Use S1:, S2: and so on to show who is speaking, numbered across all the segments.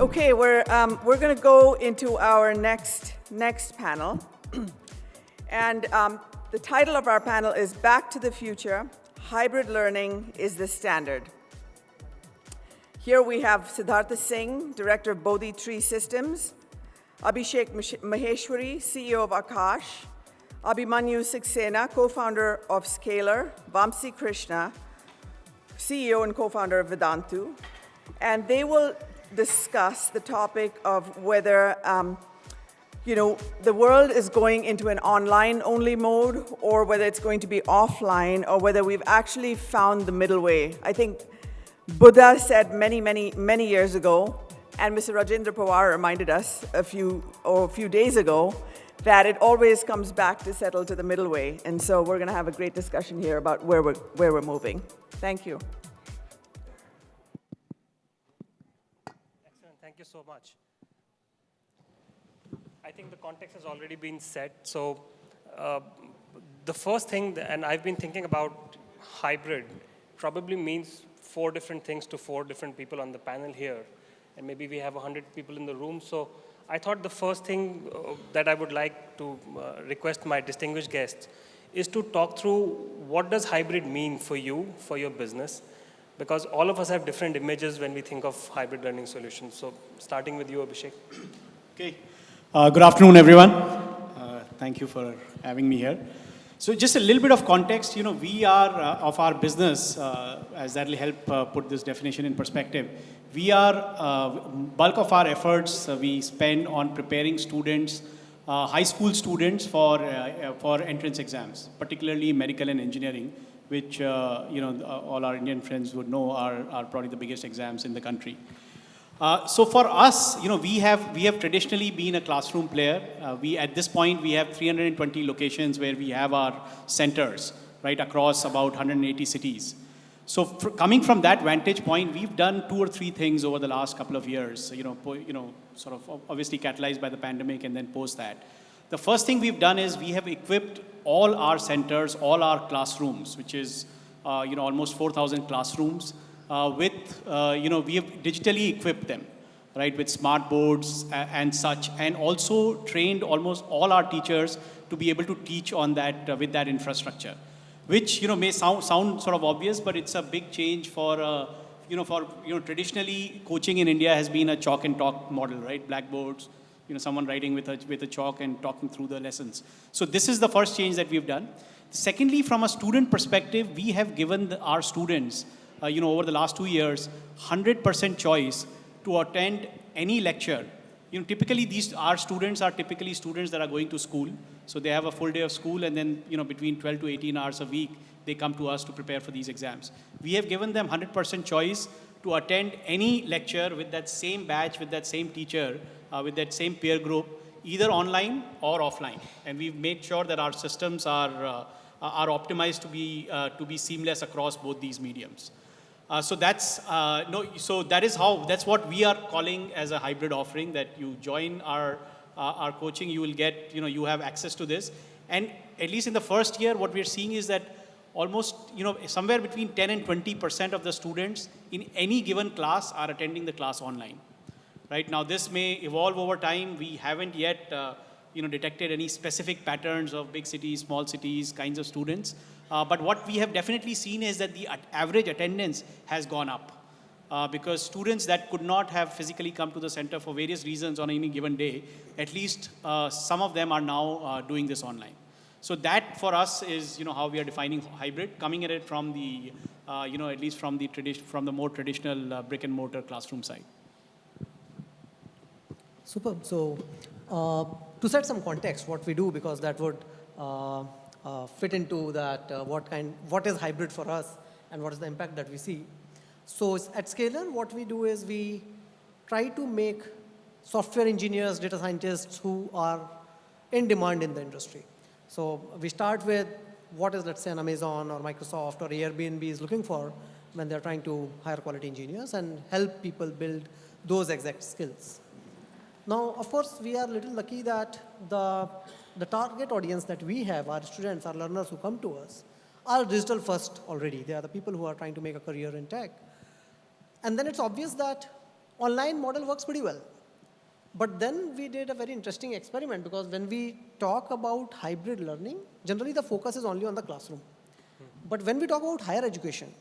S1: Okay, we're going to go into our next panel. And the title of our panel is Back to the Future, Hybrid Learning is the Standard. Here we have Siddhartha Singh, Director of Bodhi Tree Systems, Abhishek Maheshwari, CEO of Aakash, Abhimanyu Saxena, co-founder of Scalar, Vamsi Krishna, CEO and co-founder of Vedantu, and they will discuss the topic of whether the world is going into an online-only mode, or whether it's going to be offline, or whether we've actually found the middle way. I think Buddha said many years ago, and Mr. Rajendra Pawar reminded us a few days ago, that it always comes back to settle to the middle way. And so we're going to have a great discussion here about where we're moving. Thank you.
S2: Excellent. Thank you so much. I think the context has already been set. So the first thing, and I've been thinking about hybrid, probably means 4 different things to 4 different people on the panel here. And maybe we have 100 people in the room. So I thought the first thing that I would like to request my distinguished guests is to talk through what does hybrid mean for you, for your business, because all of us have different images when we think of hybrid learning solutions. So starting with you, Abhishek.
S3: Okay. Good afternoon, everyone. Thank you for having me here. So just a little bit of context, we are of our business, as that will help put this definition in perspective. We are, bulk of our efforts we spend on preparing students, high school students for entrance exams, particularly medical and engineering, which all our Indian friends would know are probably the biggest exams in the country. So for us, we have traditionally been a classroom player. At this point, we have 320 locations where we have our centers, right, across about 180 cities. So coming from that vantage point, we've done 2 or 3 things over the last couple of years, sort of obviously catalyzed by the pandemic and then post that. The first thing we've done is we have equipped all our centers, all our classrooms, which is, almost 4,000 classrooms, we have digitally equipped them, right, with smart boards and such, and also trained almost all our teachers to be able to teach on that with that infrastructure, which may sound sort of obvious, but it's a big change for traditionally coaching in India has been a chalk and talk model, right? Blackboards, someone writing with a chalk and talking through the lessons. So this is the first change that we've done. Secondly, from a student perspective, we have given our students, over the last 2 years, 100% choice to attend any lecture. Typically our students are typically students that are going to school. So they have a full day of school, and then, between 12 to 18 hours a week, they come to us to prepare for these exams. We have given them 100% choice to attend any lecture with that same batch, with that same teacher, with that same peer group, either online or offline. And we've made sure that our systems are optimized to be seamless across both these mediums. So that's what we are calling as a hybrid offering, that you join our coaching, you will get, you have access to this. And at least in the first year, what we're seeing is that almost, somewhere between 10 and 20% of the students in any given class are attending the class online. Right now, this may evolve over time. We haven't yet, detected any specific patterns of big cities, small cities, kinds of students. But what we have definitely seen is that the average attendance has gone up. Because students that could not have physically come to the center for various reasons on any given day, at least some of them are now doing this online. So that for us is, how we are defining hybrid, coming at it from the, at least from the more traditional brick and mortar classroom side.
S4: Superb. So to set some context, what we do, because that would fit into that, what is hybrid for us and what is the impact that we see. So at Scalar, what we do is we try to make software engineers, data scientists who are in demand in the industry. So we start with what is, let's say, an Amazon or Microsoft or Airbnb is looking for when they're trying to hire quality engineers, and help people build those exact skills. Now, of course, we are a little lucky that the target audience that we have, our students, our learners who come to us, are digital first already. They are the people who are trying to make a career in tech. And then it's obvious that Online model works pretty well. But then we did a very interesting experiment because when we talk about hybrid learning, generally the focus is only on the classroom. But when we talk about higher education,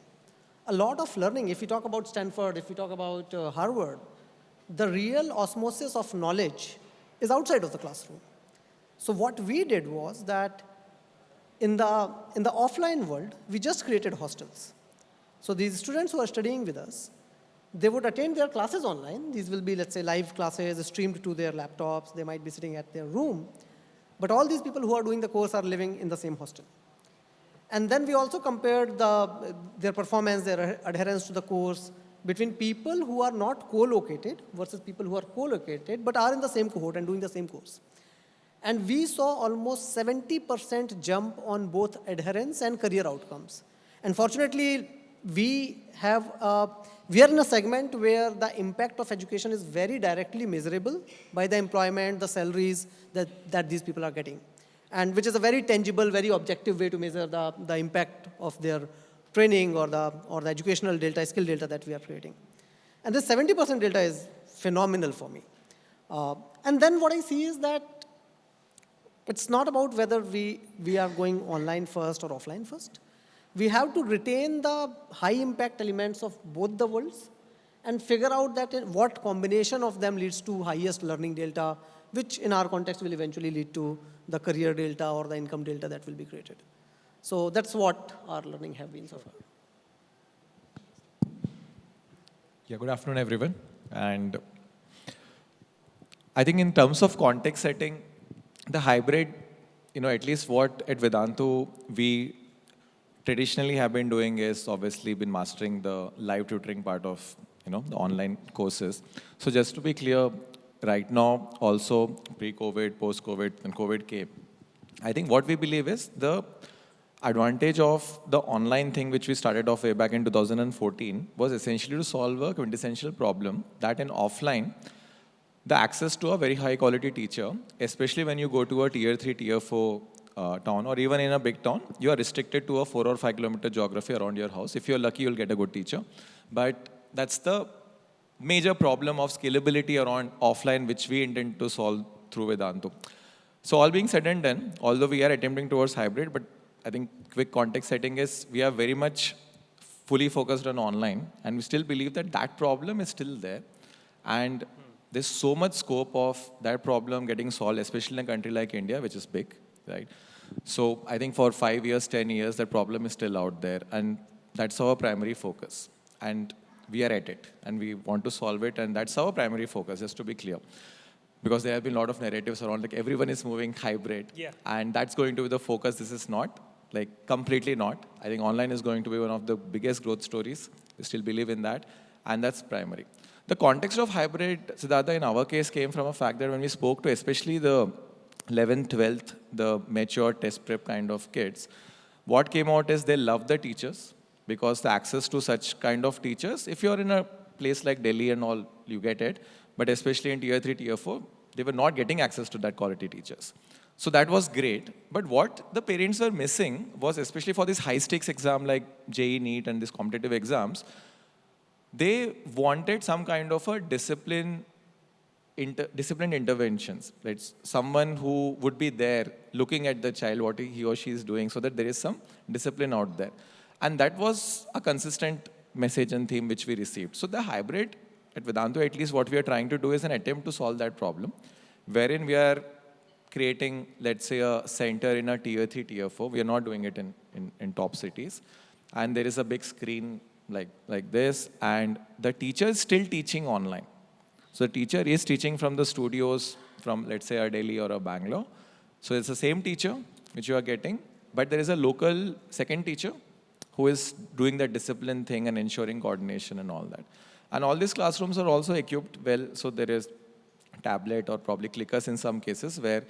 S4: a lot of learning, if we talk about Stanford, if we talk about Harvard, the real osmosis of knowledge is outside of the classroom. So what we did was that in the offline world, we just created hostels. So these students who are studying with us, they would attend their classes online. These will be, let's say, live classes streamed to their laptops. They might be sitting at their room. But all these people who are doing the course are living in the same hostel. And then we also compared their performance, their adherence to the course between people who are not co-located versus people who are co-located but are in the same cohort and doing the same course. And we saw almost 70% jump on both adherence and career outcomes. And fortunately, we are in a segment where the impact of education is very directly measurable by the employment, the salaries that these people are getting. And which is a very tangible, very objective way to measure the impact of their training or the educational delta, skill delta that we are creating. And this 70% delta is phenomenal for me. And then what I see is that it's not about whether we are going online first or offline first. We have to retain the high impact elements of both the worlds and figure out that what combination of them leads to highest learning delta, which in our context will eventually lead to the career delta or the income delta that will be created. So that's what our learning have been so far.
S5: Yeah, good afternoon, everyone. And I think in terms of context setting, the hybrid, at least what at Vedantu we traditionally have been doing is obviously been mastering the live tutoring part of, the online courses. So just to be clear, right now, also pre-COVID, post-COVID, and COVID came, I think what we believe is the advantage of the online thing which we started off way back in 2014 was essentially to solve a quintessential problem that in offline, the access to a very high quality teacher, especially when you go to a tier 3, tier 4 town or even in a big town, you are restricted to a 4 or 5 kilometer geography around your house. If you're lucky, you'll get a good teacher. But that's the major problem of scalability around offline, which we intend to solve through Vedantu. So all being said and done, although we are attempting towards hybrid, but I think quick context setting is we are very much fully focused on online, and we still believe that that problem is still there. And there's so much scope of that problem getting solved, especially in a country like India, which is big, right? So I think for 5 years, 10 years, that problem is still out there, and that's our primary focus. And we are at it, and we want to solve it, and that's our primary focus, just to be clear. Because there have been a lot of narratives around, like everyone is moving hybrid, and that's going to be the focus. This is not, like completely not. I think online is going to be one of the biggest growth stories. We still believe in that, and that's primary. The context of hybrid, Siddhartha, in our case came from a fact that when we spoke to especially the 11th, 12th, the mature test prep kind of kids, what came out is they love the teachers because the access to such kind of teachers, if you're in a place like Delhi and all, you get it. But especially in tier 3, tier 4, they were not getting access to that quality teachers. So that was great. But what the parents were missing was, especially for this high stakes exam like JEE, NEET and these competitive exams, they wanted some kind of a disciplined interventions. Right? Someone who would be there looking at the child, what he or she is doing, so that there is some discipline out there. And that was a consistent message and theme which we received. So the hybrid, at Vedantu, at least what we are trying to do is an attempt to solve that problem, wherein we are creating, let's say, a center in a tier 3, tier 4. We are not doing it in top cities. And there is a big screen like this, and the teacher is still teaching online. So the teacher is teaching from the studios from, let's say, a Delhi or a Bangalore. So it's the same teacher which you are getting, but there is a local second teacher who is doing the discipline thing and ensuring coordination and all that. And all these classrooms are also equipped well, so there is tablet or probably clickers in some cases where,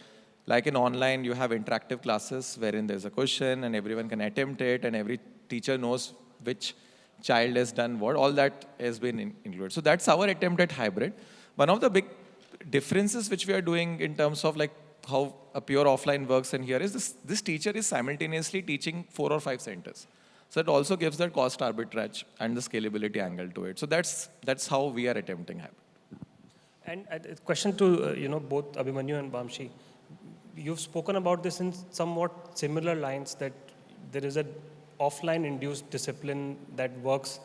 S5: like in online, you have interactive classes wherein there's a question and everyone can attempt it and every teacher knows which child has done what. All that has been included. So that's our attempt at hybrid. One of the big differences which we are doing in terms of like how a pure offline works in here is this teacher is simultaneously teaching 4 or 5 centers. So it also gives that cost arbitrage and the scalability angle to it. So that's how we are attempting hybrid.
S2: And a question to both Abhimanyu and Vamsi. You've spoken about this in somewhat similar lines, that there is an offline induced discipline that works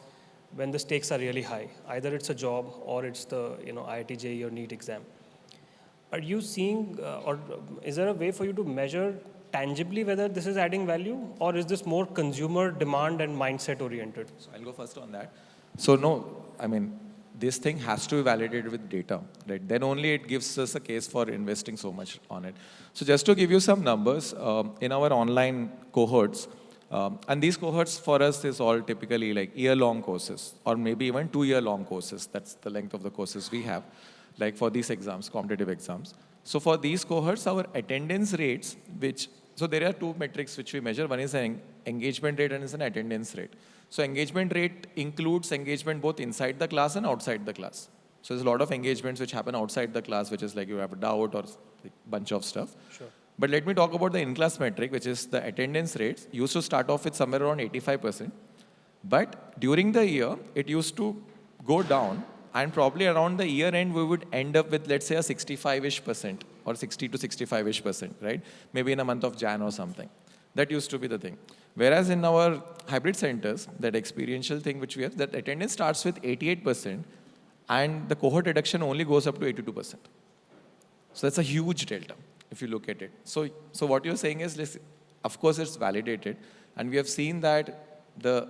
S2: when the stakes are really high. Either it's a job or it's the IIT JEE or NEET exam. Are you seeing, or is there a way for you to measure tangibly whether this is adding value, or is this more consumer demand and mindset oriented?
S5: So I'll go first on that. So no, I mean, this thing has to be validated with data, right? Then only it gives us a case for investing so much on it. So just to give you some numbers, in our online cohorts, and these cohorts for us is all typically like year-long courses, or maybe even 2-year-long courses. That's the length of the courses we have, like for these exams, competitive exams. So for these cohorts, our attendance rates, so there are 2 metrics which we measure. One is an engagement rate and is an attendance rate. So engagement rate includes engagement both inside the class and outside the class. So there's a lot of engagements which happen outside the class, which is like you have a doubt or a bunch of stuff.
S2: Sure.
S5: But let me talk about the in-class metric, which is the attendance rates. Used to start off with somewhere around 85%. But during the year, it used to go down. And probably around the year end, we would end up with, let's say, a 65-ish% or 60 to 65-ish%, right? Maybe in a month of Jan or something. That used to be the thing. Whereas in our hybrid centers, that experiential thing which we have, that attendance starts with 88% and the cohort reduction only goes up to 82%. So that's a huge delta if you look at it. So what you're saying is, of course, it's validated. And we have seen that the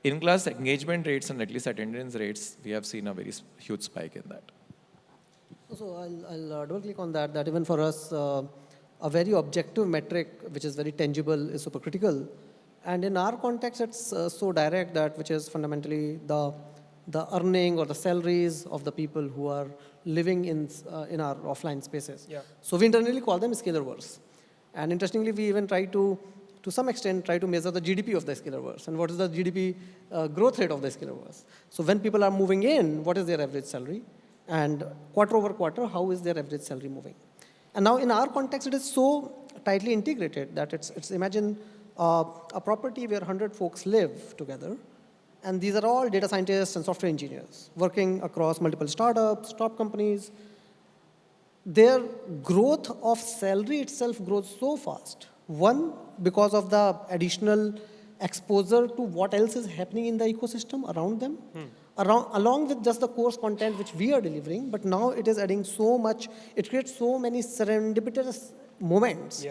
S5: in-class engagement rates and at least attendance rates, we have seen a very huge spike in that.
S4: So I'll double click on that, that even for us, a very objective metric, which is very tangible, is super critical. And in our context, it's so direct that, which is fundamentally the earning or the salaries of the people who are living in our offline spaces.
S2: Yeah.
S4: So we internally call them scalarverse. And interestingly, we even try to some extent, try to measure the GDP of the scalarverse and what is the GDP growth rate of the scalarverse. So when people are moving in, what is their average salary? And quarter over quarter, how is their average salary moving? And now in our context, it is so tightly integrated that it's imagine a property where 100 folks live together. And these are all data scientists and software engineers working across multiple startups, top companies. Their growth of salary itself grows so fast. One, because of the additional exposure to what else is happening in the ecosystem around them, along with just the course content which we are delivering, but now it is adding so much, it creates so many serendipitous moments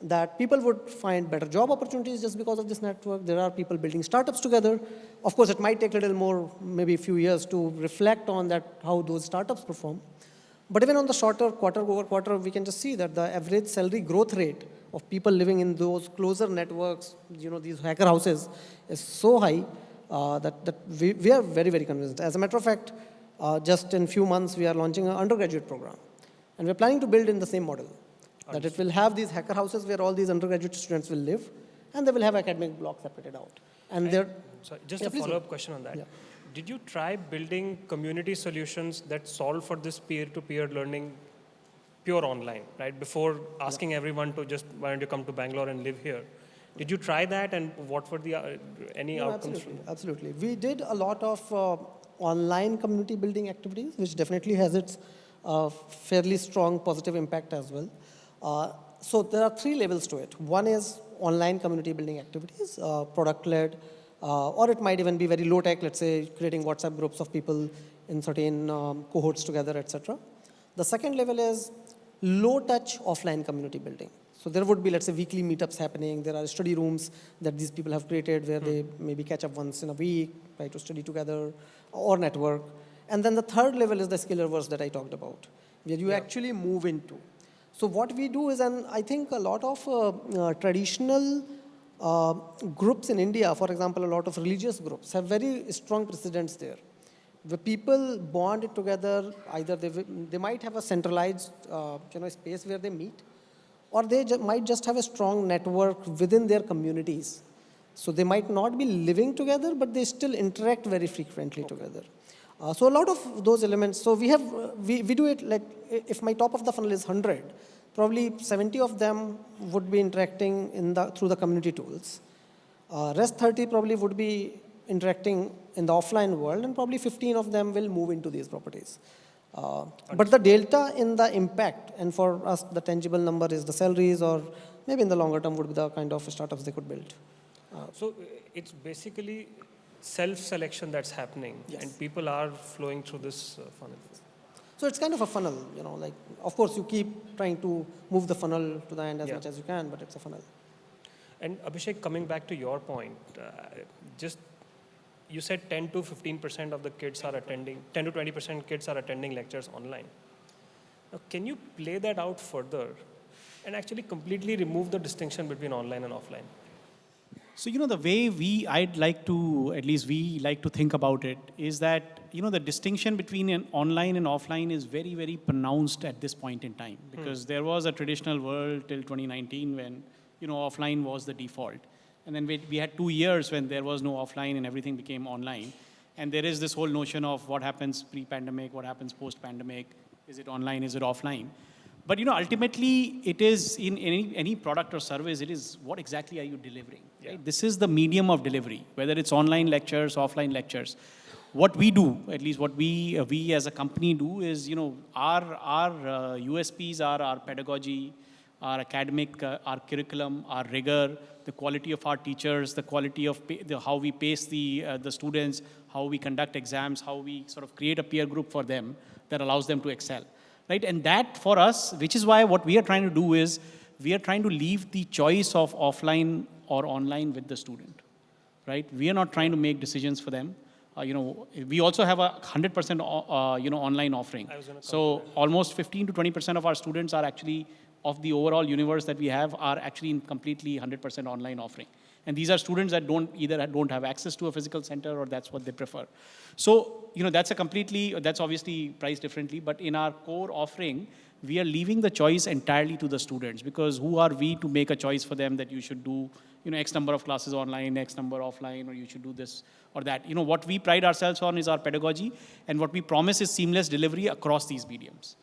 S4: that people would find better job opportunities just because of this network. There are people building startups together. Of course, it might take a little more, maybe a few years to reflect on that, how those startups perform. But even on the shorter quarter over quarter, we can just see that the average salary growth rate of people living in those closer networks, these hacker houses, is so high that we are very, very convinced. As a matter of fact, just in a few months, we are launching an undergraduate program. And we're planning to build in the same model, that it will have these hacker houses where all these undergraduate students will live, and they will have academic blocks separated out.
S2: Sorry, just a follow-up question on that. Yeah. Did you try building community solutions that solve for this peer-to-peer learning pure online, right? Before asking everyone to just, why don't you come to Bangalore and live here? Did you try that, and what were the any outcomes?
S4: Absolutely. We did a lot of online community building activities, which definitely has its fairly strong positive impact as well. So there are 3 levels to it. One is online community building activities, product-led, or it might even be very low-tech, let's say creating WhatsApp groups of people in certain cohorts together, etc. The second level is low-touch offline community building. So there would be, let's say, weekly meetups happening. There are study rooms that these people have created where they maybe catch up once in a week, try to study together, or network. And then the third level is the scalarverse that I talked about, where you actually move into. So what we do is, and I think a lot of traditional groups in India, for example, a lot of religious groups, have very strong precedents there. The people bond together, either they might have a centralized space where they meet, or they might just have a strong network within their communities. So they might not be living together, but they still interact very frequently together. So a lot of those elements, so we do it like, if my top of the funnel is 100, probably 70 of them would be interacting through the community tools. Rest 30 probably would be interacting in the offline world, and probably 15 of them will move into these properties. But the delta in the impact, and for us the tangible number is the salaries, or maybe in the longer term would be the kind of startups they could build.
S2: So it's basically self-selection that's happening,
S4: Yes.
S2: and people are flowing through this funnel.
S4: So it's kind of a funnel, like, of course you keep trying to move the funnel to the end as
S2: Yeah.
S4: much as you can, but it's a funnel.
S2: And Abhishek, coming back to your point, you said 10 to 15% of the kids are attending, 10 to 20% kids are attending lectures online. Now, can you play that out further and actually completely remove the distinction between online and offline?
S3: So, the way I'd like to, at least we like to think about it, is that, the distinction between an online and offline is very, very pronounced at this point in time. Because there was a traditional world till 2019 when, offline was the default. And then we had 2 years when there was no offline and everything became online. And there is this whole notion of what happens pre-pandemic, what happens post-pandemic, is it online, is it offline? But ultimately, it is in any product or service, it is what exactly are you delivering?
S2: Yeah.
S3: Right? This is the medium of delivery, whether it's online lectures, offline lectures. What we do, at least what we as a company do is, our USPs are our pedagogy, our academic, our curriculum, our rigor, the quality of our teachers, the quality of how we pace the students, how we conduct exams, how we sort of create a peer group for them that allows them to excel. Right? And that for us, which is why what we are trying to do is, we are trying to leave the choice of offline or online with the student. Right? We are not trying to make decisions for them. We also have a 100% online offering. So almost 15 to 20% of our students are actually, of the overall universe that we have, are actually in completely 100% online offering. And these are students that don't have access to a physical center, or that's what they prefer. So, that's obviously priced differently, but in our core offering, we are leaving the choice entirely to the students, because who are we to make a choice for them that you should do, X number of classes online, X number offline, or you should do this or that. What we pride ourselves on is our pedagogy, and what we promise is seamless delivery across these mediums.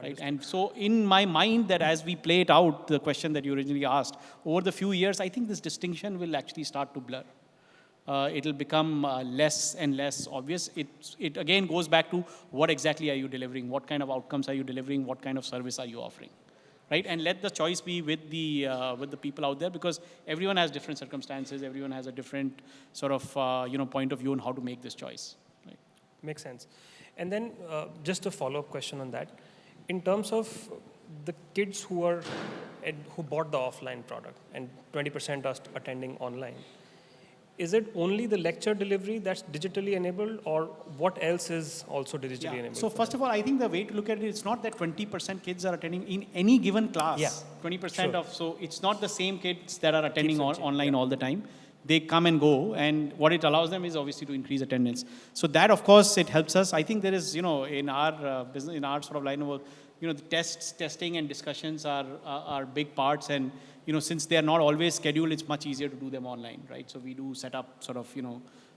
S3: Right? And so in my mind, that as we play it out, the question that you originally asked, over the few years, I think this distinction will actually start to blur. It'll become less and less obvious. It again goes back to what exactly are you delivering? What kind of outcomes are you delivering? What kind of service are you offering? Right? And let the choice be with the people out there, because everyone has different circumstances. Everyone has a different sort of point of view on how to make this choice. Right?
S2: Makes sense. And then just a follow-up question on that. In terms of the kids who bought the offline product and 20% are attending online, is it only the lecture delivery that's digitally enabled, or what else is also digitally enabled?
S3: So first of all, I think the way to look at it, it's not that 20% kids are attending in any given class.
S2: Yeah.
S3: 20%
S2: Sure.
S3: so it's not the same kids that are attending online all the time. They come and go, and what it allows them is obviously to increase attendance. So that, of course, it helps us. I think there is, in our business, in our sort of line of work, the testing and discussions are big parts, and since they are not always scheduled, it's much easier to do them online, right? So we do set up sort of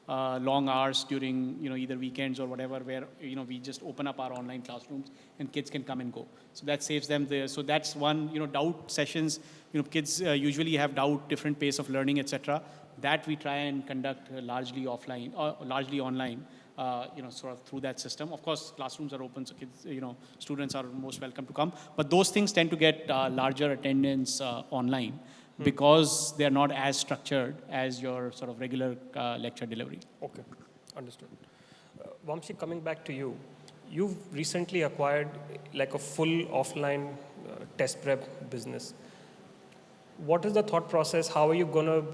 S3: long hours during either weekends or whatever, where we just open up our online classrooms and kids can come and go. So that saves them there. So that's one. Doubt sessions. Kids usually have doubt, different pace of learning, etc. That we try and conduct largely offline or largely online. Sort of through that system. Of course, classrooms are open, so kids, students are most welcome to come. But those things tend to get larger attendance online because they are not as structured as your sort of regular lecture delivery.
S2: Okay, understood. Vamsi, coming back to you, you've recently acquired like a full offline test prep business. What is the thought process? How are you going to,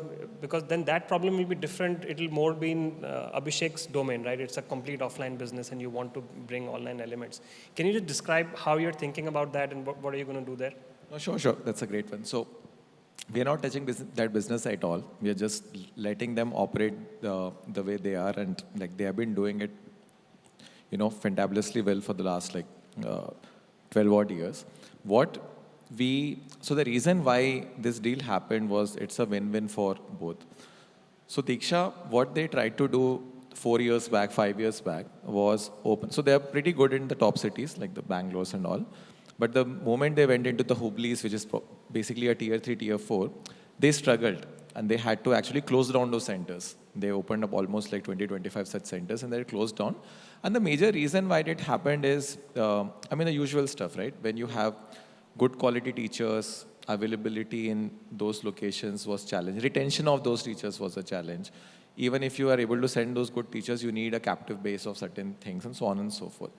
S2: because then that problem will be different. It'll more be in Abhishek's domain, right? It's a complete offline business and you want to bring online elements. Can you just describe how you're thinking about that and what are you going to do there?
S5: No, sure. That's a great one. So we are not touching that business at all. We are just letting them operate the way they are, and like they have been doing it, fantabulously well for the last 12 odd years. So the reason why this deal happened was it's a win-win for both. So Diksha, what they tried to do 5 years back was open. So they are pretty good in the top cities like the Bangalore's and all. But the moment they went into the Hublis, which is basically a tier 3, tier 4, they struggled. and they had to actually close down those centers. They opened up almost like 20, 25 such centers, and they closed down. And the major reason why it happened is, I mean, the usual stuff, right? When you have good quality teachers, availability in those locations was challenge. Retention of those teachers was a challenge. Even if you are able to send those good teachers, you need a captive base of certain things and so on and so forth.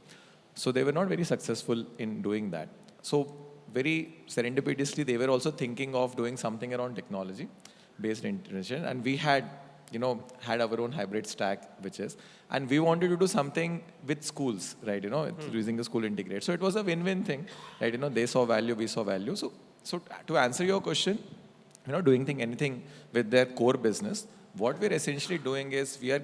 S5: So they were not very successful in doing that. So very serendipitously, they were also thinking of doing something around technology-based intervention. And we had, had our own hybrid stack, and we wanted to do something with schools, right? Using the school integrate. So it was a win-win thing, right? They saw value, we saw value. So to answer your question, doing anything with their core business, what we're essentially doing is we are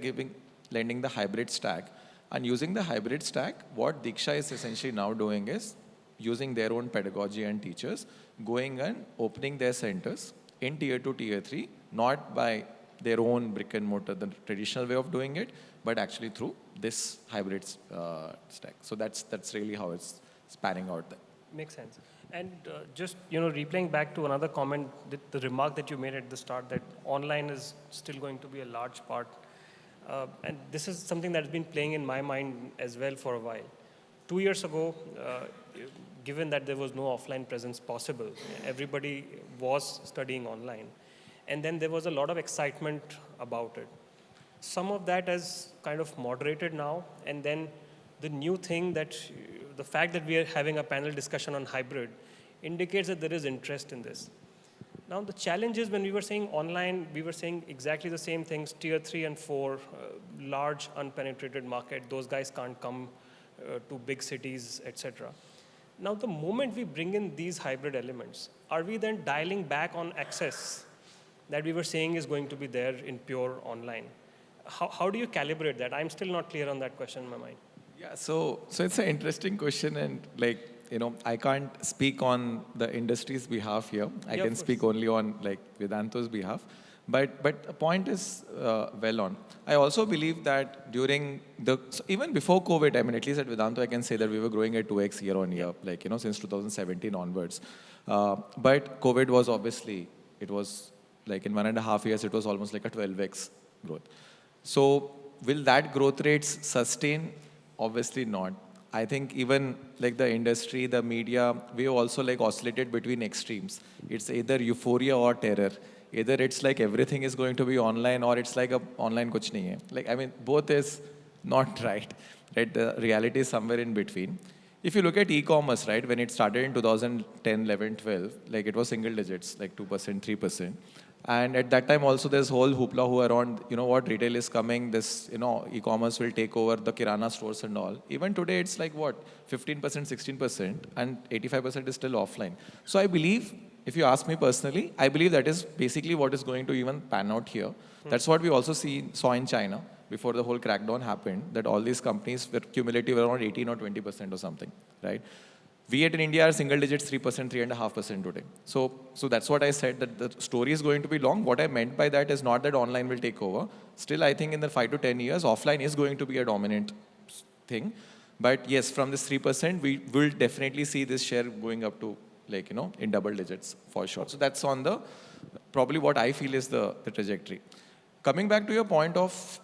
S5: lending the hybrid stack. And using the hybrid stack, what Diksha is essentially now doing is using their own pedagogy and teachers, going and opening their centers in tier 2, tier 3, not by their own brick and mortar, the traditional way of doing it, but actually through this hybrid stack. So that's really how it's spanning out there.
S2: Makes sense. And just, replaying back to another comment, the remark that you made at the start, that online is still going to be a large part. And this is something that's been playing in my mind as well for a while. 2 years ago, given that there was no offline presence possible, everybody was studying online. And then there was a lot of excitement about it. Some of that has kind of moderated now. And then the new thing the fact that we are having a panel discussion on hybrid indicates that there is interest in this. Now, the challenge is when we were saying online, we were saying exactly the same things, tier 3 and 4, large unpenetrated market, those guys can't come to big cities, etc. Now, the moment we bring in these hybrid elements, are we then dialing back on access that we were saying is going to be there in pure online? How do you calibrate that? I'm still not clear on that question in my mind.
S5: Yeah, so it's an interesting question, and I can't speak on the industry's behalf here. I can speak only on Vedantu's behalf. But the point is well on. I also believe that even before COVID, I mean, at least at Vedantu, I can say that we were growing at 2x year on year, since 2017 onwards. But COVID was obviously, it was in 1.5 years, it was almost like a 12x growth. So will that growth rates sustain? Obviously not. I think even the industry, the media, we also oscillated between extremes. It's either euphoria or terror. Either it's everything is going to be online, or it's online kuch nahi hai. I mean, both is not right. The reality is somewhere in between. If you look at e-commerce, right, when it started in 2010, 11, 12, it was single digits, 2%, 3%. And at that time also there's whole hoopla around, retail is coming, this, e-commerce will take over the Kirana stores and all. Even today it's 15%, 16%, and 85% is still offline. So I believe, if you ask me personally, I believe that is basically what is going to even pan out here. That's what we also saw in China before the whole crackdown happened, that all these companies were cumulative around 18 or 20% or something, right? We in India are single digits, 3%, 3.5% today. So that's what I said, that the story is going to be long. What I meant by that is not that online will take over. Still, I think in the 5 to 10 years, offline is going to be a dominant thing. But yes, from this 3%, we will definitely see this share going up to in double digits for sure. So that's on the, probably what I feel is the trajectory. Coming back to your point of,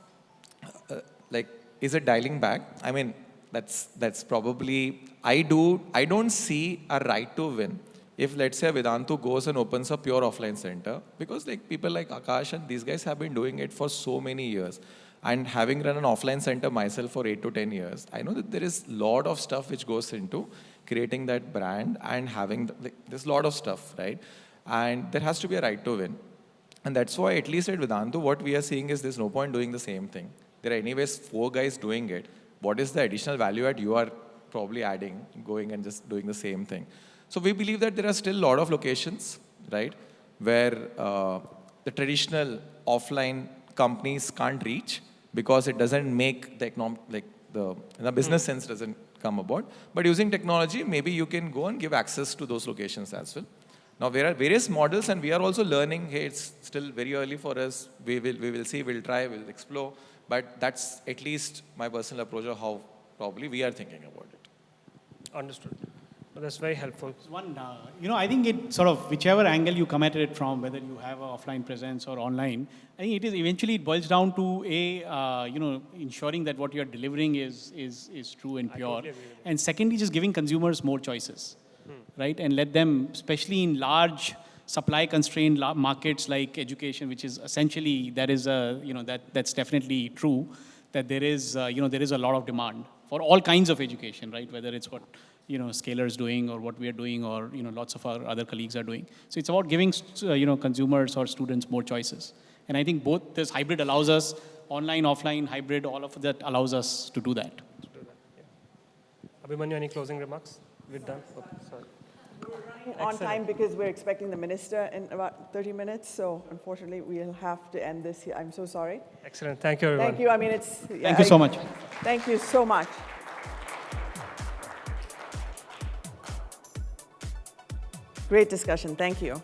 S5: is it dialing back? I mean, that's probably, I don't see a right to win if, let's say, Vedantu goes and opens a pure offline center, because people like Aakash and these guys have been doing it for so many years. And having run an offline center myself for 8 to 10 years, I know that there is a lot of stuff which goes into creating that brand and having, there's a lot of stuff, right? And there has to be a right to win. And that's why, at least at Vedantu, what we are seeing is there's no point doing the same thing. There are anyways 4 guys doing it. What is the additional value add you are probably adding, going and just doing the same thing? So we believe that there are still a lot of locations, right, where the traditional offline companies can't reach because it doesn't make the business sense doesn't come about. But using technology, maybe you can go and give access to those locations as well. Now, there are various models, and we are also learning. Hey, it's still very early for us. We will see, we'll try, we'll explore. But that's at least my personal approach of how probably we are thinking about it.
S2: Understood. That's very helpful.
S3: One, I think it sort of, whichever angle you come at it from, whether you have an offline presence or online, I think it is eventually it boils down to ensuring that what you're delivering is true and pure.
S2: totally agree with
S3: And secondly, just giving consumers more choices, right? And let them, especially in large supply constrained markets like education, which is essentially, that's definitely true, that there is a lot of demand for all kinds of education, right? Whether it's what, Scalar is doing or what we are doing or, lots of our other colleagues are doing. So it's about giving, consumers or students more choices. And I think both this hybrid allows us, online, offline, hybrid, all of that allows us to do that.
S2: Abhimanyu, any closing remarks? We're done? Okay, sorry.
S1: On time because we're expecting the minister in about 30 minutes. So unfortunately, we'll have to end this here. I'm so sorry.
S2: Excellent. Thank you, everyone.
S1: Thank you. I mean,
S3: Thank you so much.
S1: Thank you so much. Great discussion. Thank you.